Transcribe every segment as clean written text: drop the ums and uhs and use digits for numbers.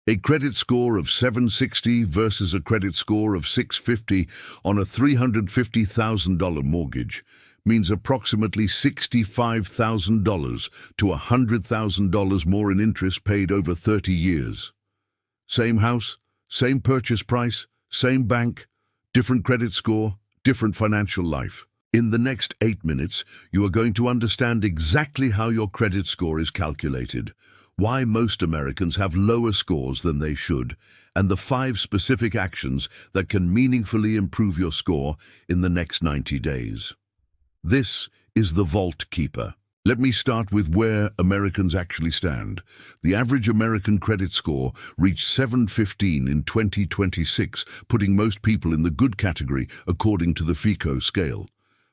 A credit score of 760 versus a credit score of 650 on a $350,000 mortgage means approximately $65,000 to $100,000 more in interest paid over 30 years. Same house, same purchase price, same bank, different credit score, different financial life. In the next 8 minutes, you are going to understand exactly how your credit score is calculated, why most Americans have lower scores than they should, and the 5 specific actions that can meaningfully improve your score in the next 90 days. This is the Vault Keeper. Let me start with where Americans actually stand. The average American credit score reached 715 in 2026, putting most people in the good category according to the FICO scale.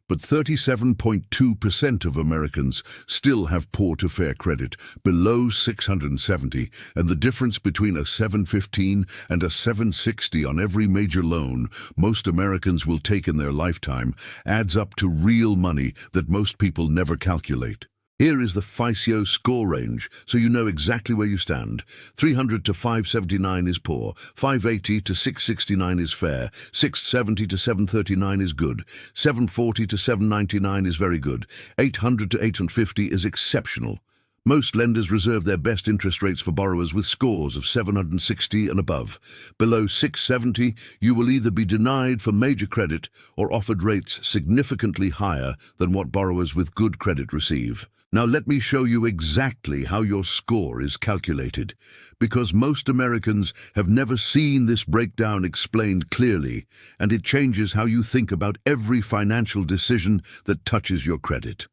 But 37.2% of Americans still have poor to fair credit, below 670, and the difference between a 715 and a 760 on every major loan most Americans will take in their lifetime adds up to real money that most people never calculate. Here is the FICO score range, so you know exactly where you stand. 300 to 579 is poor, 580 to 669 is fair, 670 to 739 is good, 740 to 799 is very good, 800 to 850 is exceptional. Most lenders reserve their best interest rates for borrowers with scores of 760 and above. Below 670, you will either be denied for major credit or offered rates significantly higher than what borrowers with good credit receive. Now let me show you exactly how your score is calculated, because most Americans have never seen this breakdown explained clearly, and it changes how you think about every financial decision that touches your credit.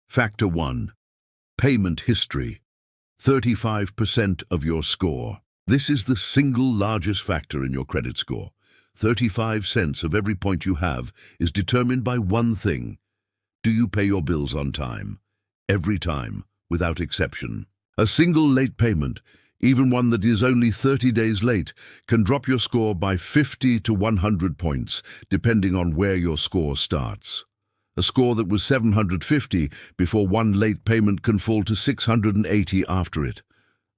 Factor 1. Payment history. 35% of your score. This is the single largest factor in your credit score. 35 cents of every point you have is determined by one thing. Do you pay your bills on time? Every time, without exception. A single late payment, even one that is only 30 days late, can drop your score by 50 to 100 points, depending on where your score starts. A score that was 750 before one late payment can fall to 680 after it.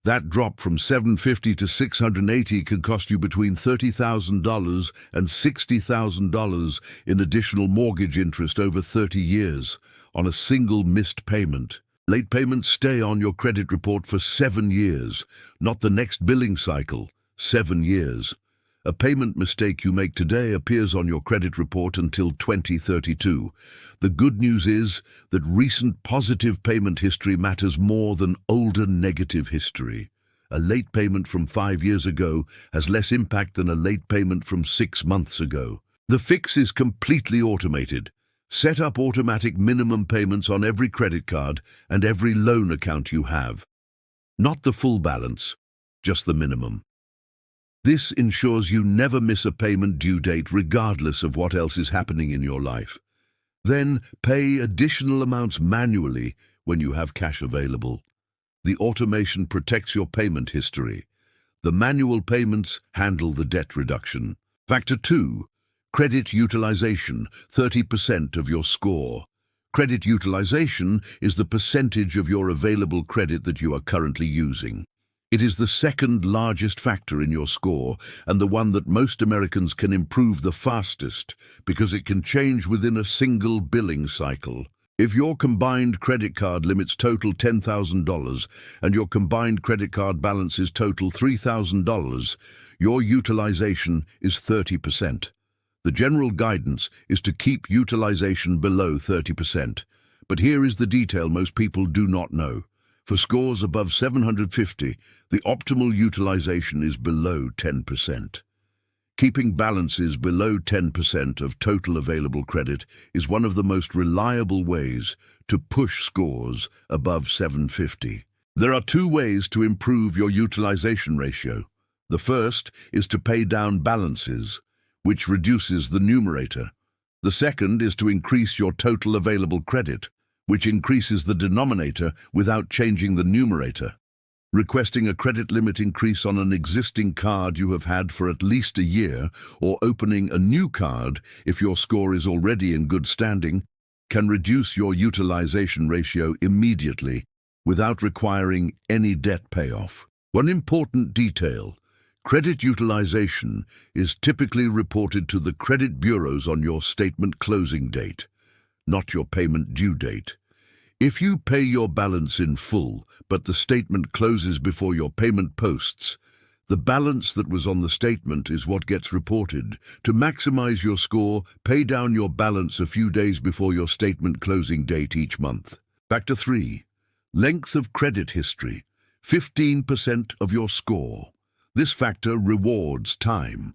That drop from 750 to 680 can cost you between $30,000 and $60,000 in additional mortgage interest over 30 years on a single missed payment. Late payments stay on your credit report for 7 years, not the next billing cycle, 7 years. A payment mistake you make today appears on your credit report until 2032. The good news is that recent positive payment history matters more than older negative history. A late payment from 5 years ago has less impact than a late payment from 6 months ago. The fix is completely automated. Set up automatic minimum payments on every credit card and every loan account you have. Not the full balance, just the minimum. This ensures you never miss a payment due date regardless of what else is happening in your life. Then pay additional amounts manually when you have cash available. The automation protects your payment history. The manual payments handle the debt reduction. Factor 2. Credit utilization, 30% of your score. Credit utilization is the percentage of your available credit that you are currently using. It is the second largest factor in your score and the one that most Americans can improve the fastest because it can change within a single billing cycle. If your combined credit card limits total $10,000 and your combined credit card balances total $3,000, your utilization is 30%. The general guidance is to keep utilization below 30%. But here is the detail most people do not know. For scores above 750, the optimal utilization is below 10%. Keeping balances below 10% of total available credit is one of the most reliable ways to push scores above 750. There are 2 ways to improve your utilization ratio. The first is to pay down balances, which reduces the numerator. The second is to increase your total available credit, which increases the denominator without changing the numerator. Requesting a credit limit increase on an existing card you have had for at least a year, or opening a new card if your score is already in good standing, can reduce your utilization ratio immediately without requiring any debt payoff. One important detail: credit utilization is typically reported to the credit bureaus on your statement closing date, not your payment due date. If you pay your balance in full, but the statement closes before your payment posts, the balance that was on the statement is what gets reported. To maximize your score, pay down your balance a few days before your statement closing date each month. Factor 3. Length of credit history. 15% of your score. This factor rewards time.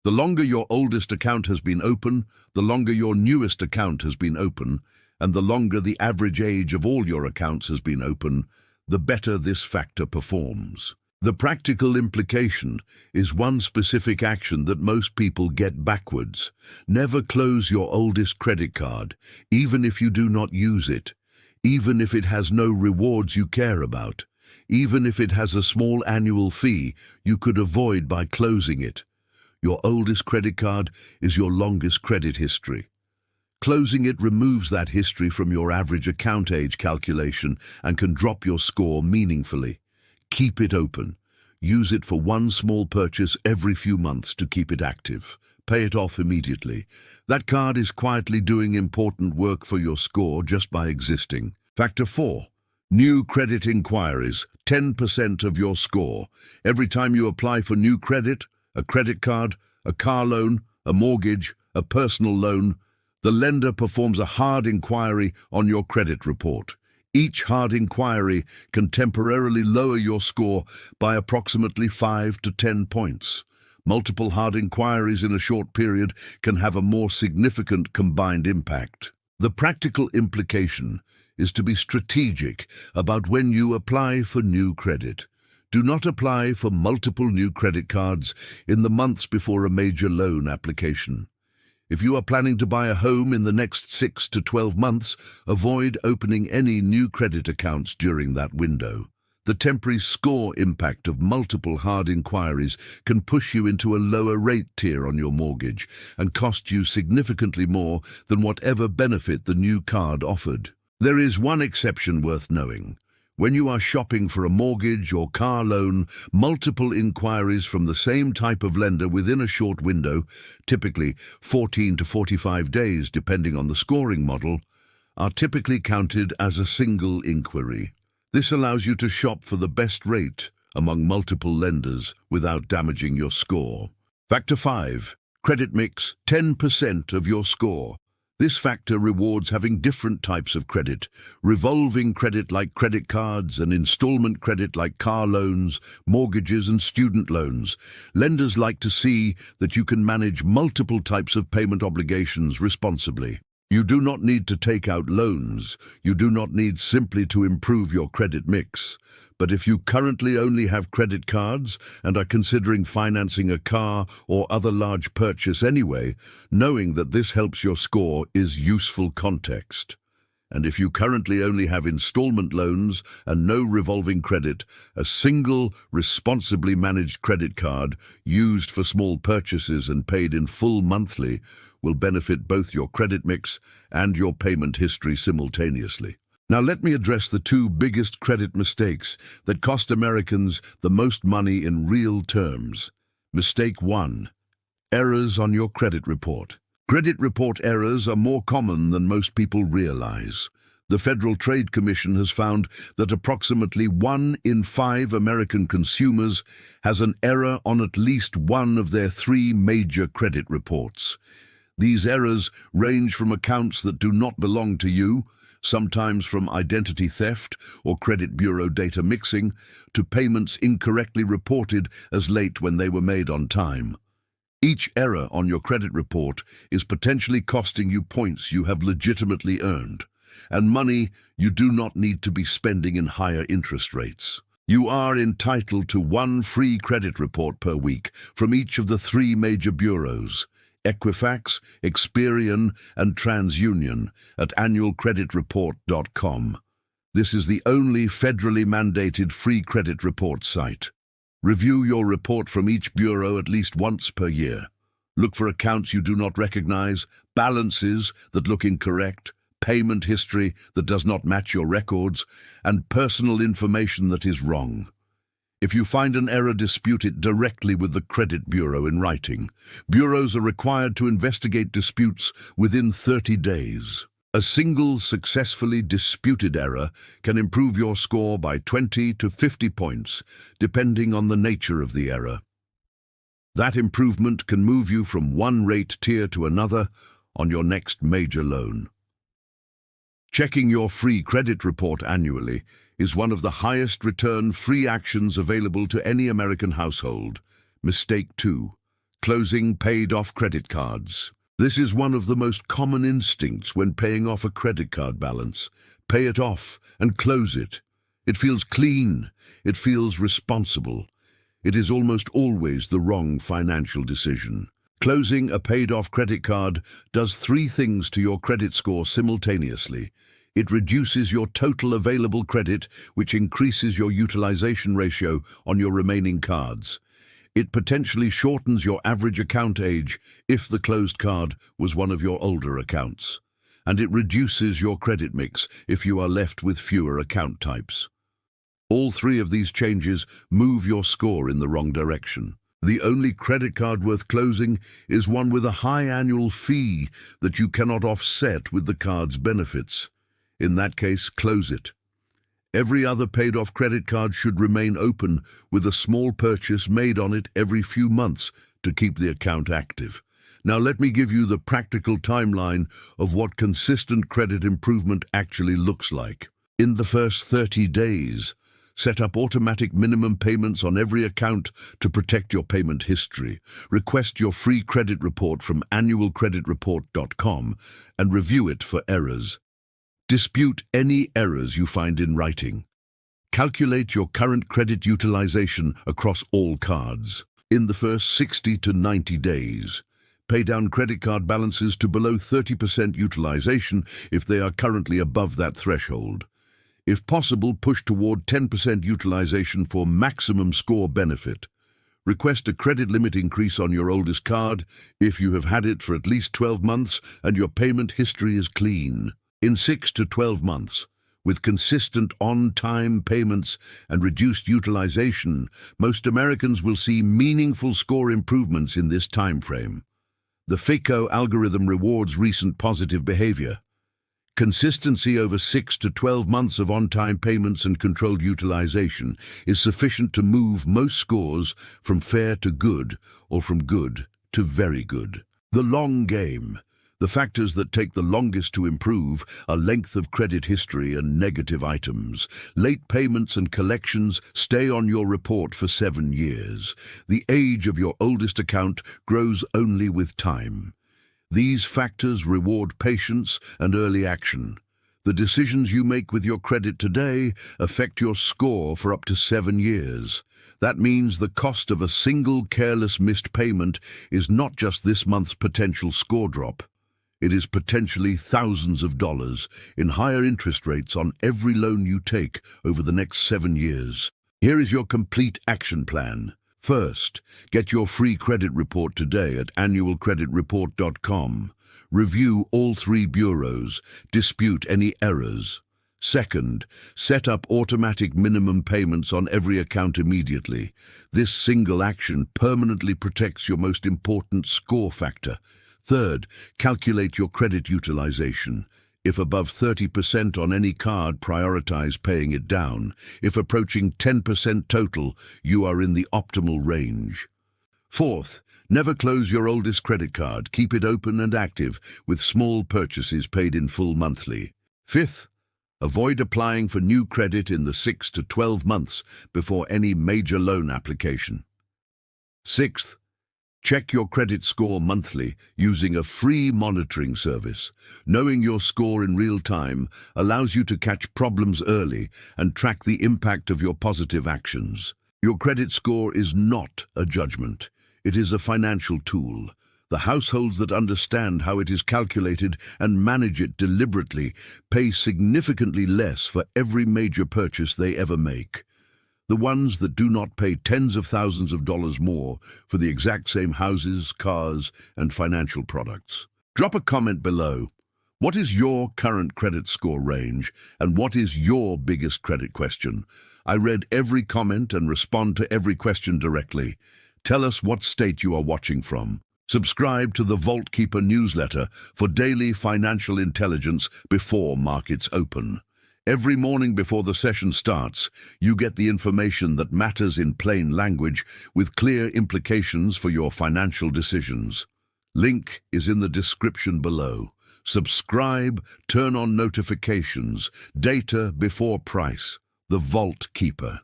The longer your oldest account has been open, the longer your newest account has been open, and the longer the average age of all your accounts has been open, the better this factor performs. The practical implication is one specific action that most people get backwards. Never close your oldest credit card, even if you do not use it, even if it has no rewards you care about, even if it has a small annual fee you could avoid by closing it. Your oldest credit card is your longest credit history. Closing it removes that history from your average account age calculation and can drop your score meaningfully. Keep it open. Use it for one small purchase every few months to keep it active. Pay it off immediately. That card is quietly doing important work for your score just by existing. Factor 4. New credit inquiries. 10% of your score. Every time you apply for new credit, a credit card, a car loan, a mortgage, a personal loan, the lender performs a hard inquiry on your credit report. Each hard inquiry can temporarily lower your score by approximately 5 to 10 points. Multiple hard inquiries in a short period can have a more significant combined impact. The practical implication is to be strategic about when you apply for new credit. Do not apply for multiple new credit cards in the months before a major loan application. If you are planning to buy a home in the next 6 to 12 months, avoid opening any new credit accounts during that window. The temporary score impact of multiple hard inquiries can push you into a lower rate tier on your mortgage and cost you significantly more than whatever benefit the new card offered. There is one exception worth knowing. When you are shopping for a mortgage or car loan, multiple inquiries from the same type of lender within a short window, typically 14 to 45 days depending on the scoring model, are typically counted as a single inquiry. This allows you to shop for the best rate among multiple lenders without damaging your score. Factor 5. Credit mix. 10% of your score. This factor rewards having different types of credit: revolving credit like credit cards and installment credit like car loans, mortgages and student loans. Lenders like to see that you can manage multiple types of payment obligations responsibly. You do not need to take out loans. You do not need simply to improve your credit mix. But if you currently only have credit cards and are considering financing a car or other large purchase anyway, knowing that this helps your score is useful context. And if you currently only have installment loans and no revolving credit, a single, responsibly managed credit card used for small purchases and paid in full monthly will benefit both your credit mix and your payment history simultaneously. Now let me address the two biggest credit mistakes that cost Americans the most money in real terms. Mistake 1. Errors on your credit report. Credit report errors are more common than most people realize. The Federal Trade Commission has found that approximately 1 in 5 American consumers has an error on at least one of their 3 major credit reports. These errors range from accounts that do not belong to you, sometimes from identity theft or credit bureau data mixing, to payments incorrectly reported as late when they were made on time. Each error on your credit report is potentially costing you points you have legitimately earned, and money you do not need to be spending in higher interest rates. You are entitled to 1 free credit report per week from each of the 3 major bureaus: Equifax, Experian, and TransUnion at annualcreditreport.com. This is the only federally mandated free credit report site. Review your report from each bureau at least once per year. Look for accounts you do not recognize, balances that look incorrect, payment history that does not match your records, and personal information that is wrong. If you find an error, dispute it directly with the credit bureau in writing. Bureaus are required to investigate disputes within 30 days. A single successfully disputed error can improve your score by 20 to 50 points, depending on the nature of the error. That improvement can move you from one rate tier to another on your next major loan. Checking your free credit report annually is one of the highest return free actions available to any American household. Mistake 2. Closing paid-off credit cards. This is one of the most common instincts when paying off a credit card balance. Pay it off and close it. It feels clean. It feels responsible. It is almost always the wrong financial decision. Closing a paid-off credit card does 3 things to your credit score simultaneously. It reduces your total available credit, which increases your utilization ratio on your remaining cards. It potentially shortens your average account age if the closed card was one of your older accounts. And it reduces your credit mix if you are left with fewer account types. All 3 of these changes move your score in the wrong direction. The only credit card worth closing is one with a high annual fee that you cannot offset with the card's benefits. In that case, close it. Every other paid-off credit card should remain open with a small purchase made on it every few months to keep the account active. Now let me give you the practical timeline of what consistent credit improvement actually looks like. In the first 30 days, set up automatic minimum payments on every account to protect your payment history. Request your free credit report from annualcreditreport.com and review it for errors. Dispute any errors you find in writing. Calculate your current credit utilization across all cards. In the first 60 to 90 days, pay down credit card balances to below 30% utilization if they are currently above that threshold. If possible, push toward 10% utilization for maximum score benefit. Request a credit limit increase on your oldest card if you have had it for at least 12 months and your payment history is clean. In 6 to 12 months, with consistent on-time payments and reduced utilization, most Americans will see meaningful score improvements in this time frame. The FICO algorithm rewards recent positive behavior. Consistency over 6 to 12 months of on-time payments and controlled utilization is sufficient to move most scores from fair to good or from good to very good. The long game. The factors that take the longest to improve are length of credit history and negative items. Late payments and collections stay on your report for 7 years. The age of your oldest account grows only with time. These factors reward patience and early action. The decisions you make with your credit today affect your score for up to 7 years. That means the cost of a single careless missed payment is not just this month's potential score drop. It is potentially thousands of dollars in higher interest rates on every loan you take over the next 7 years. Here is your complete action plan. First, get your free credit report today at annualcreditreport.com. Review all 3 bureaus. Dispute any errors. Second, set up automatic minimum payments on every account immediately. This single action permanently protects your most important score factor. Third, calculate your credit utilization. If above 30% on any card, prioritize paying it down. If approaching 10% total, you are in the optimal range. Fourth, never close your oldest credit card. Keep it open and active with small purchases paid in full monthly. Fifth, avoid applying for new credit in the 6 to 12 months before any major loan application. Sixth, check your credit score monthly using a free monitoring service. Knowing your score in real time allows you to catch problems early and track the impact of your positive actions. Your credit score is not a judgment. It is a financial tool. The households that understand how it is calculated and manage it deliberately pay significantly less for every major purchase they ever make. The ones that do not pay tens of thousands of dollars more for the exact same houses, cars, and financial products. Drop a comment below. What is your current credit score range, and what is your biggest credit question? I read every comment and respond to every question directly. Tell us what state you are watching from. Subscribe to the Vault Keeper newsletter for daily financial intelligence before markets open. Every morning before the session starts, you get the information that matters in plain language with clear implications for your financial decisions. Link is in the description below. Subscribe, turn on notifications, data before price. The Vault Keeper.